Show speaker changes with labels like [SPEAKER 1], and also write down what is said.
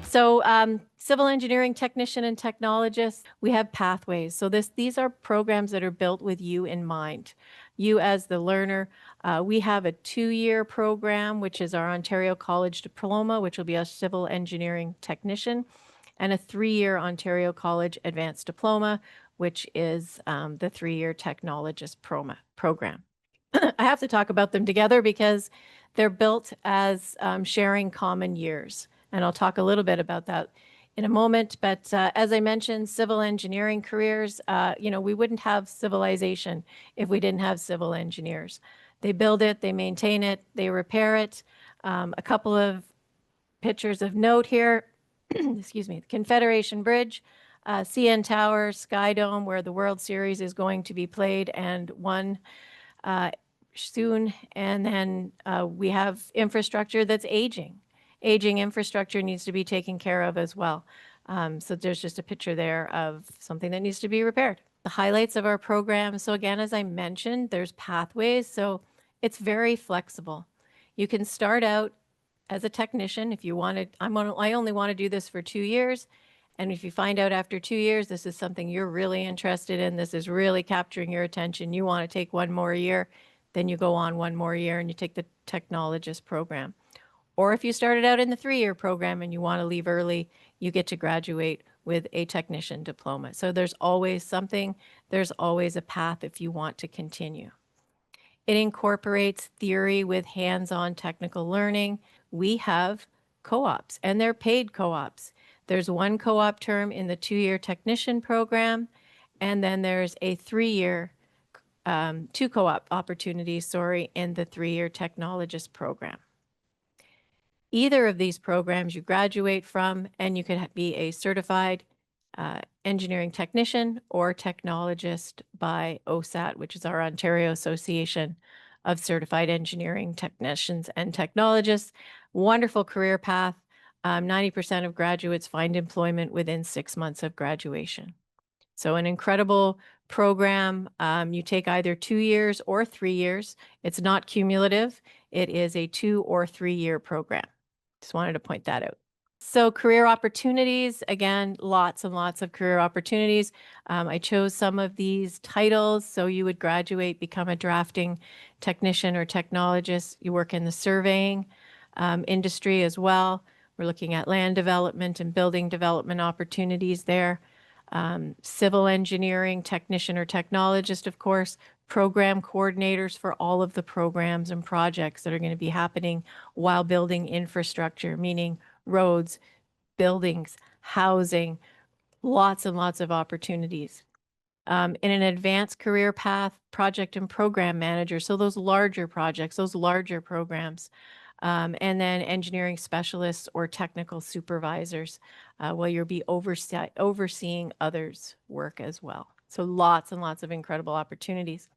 [SPEAKER 1] So civil engineering technician and technologist, we have pathways. So these are programs that are built with you in mind. You as the learner, we have a 2-year program, which is our Ontario College Diploma, which will be a civil engineering technician, and a 3-year Ontario College Advanced Diploma, which is the 3-year technologist program. I have to talk about them together because they're built as sharing common years. And I'll talk a little bit about that in a moment. But as I mentioned, civil engineering careers, we wouldn't have civilization if we didn't have civil engineers. They build it, they maintain it, they repair it. A couple of pictures of note here. Excuse me, the Confederation Bridge, CN Tower, Sky Dome, where the World Series is going to be played and won soon. And then we have infrastructure that's aging. Aging infrastructure needs to be taken care of as well. So there's just a picture there of something that needs to be repaired. The highlights of our program. So again, as I mentioned, there's pathways. So it's very flexible. You can start out as a technician if you wanted. I only want to do this for 2 years. And if you find out after 2 years, this is something you're really interested in, this is really capturing your attention, you want to take 1 more year, then you go on 1 more year and you take the technologist program. Or if you started out in the 3-year program and you want to leave early, you get to graduate with a technician diploma. So there's always something, there's always a path if you want to continue. It incorporates theory with hands-on technical learning. We have co-ops, and they're paid co-ops. There's 1 co-op term in the 2-year technician program, and then there's a 3-year, 2 co-op opportunities, in the 3-year technologist program. Either of these programs you graduate from, and you could be a certified engineering technician or technologist by OACETT, which is our Ontario Association of Certified Engineering Technicians and Technologists. Wonderful career path. 90% of graduates find employment within 6 months of graduation. So an incredible program. You take either 2 years or 3 years. It's not cumulative. It is a 2 or 3-year program. Just wanted to point that out. So career opportunities, again, lots and lots of career opportunities. I chose some of these titles. So you would graduate, become a drafting technician or technologist. You work in the surveying industry as well. We're looking at land development and building development opportunities there. Civil engineering technician or technologist, of course, program coordinators for all of the programs and projects that are going to be happening while building infrastructure, meaning roads, buildings, housing, lots and lots of opportunities. In an advanced career path, project and program manager, so those larger projects, those larger programs. And then engineering specialists or technical supervisors, where you'll be overseeing others' work as well. So lots and lots of incredible opportunities.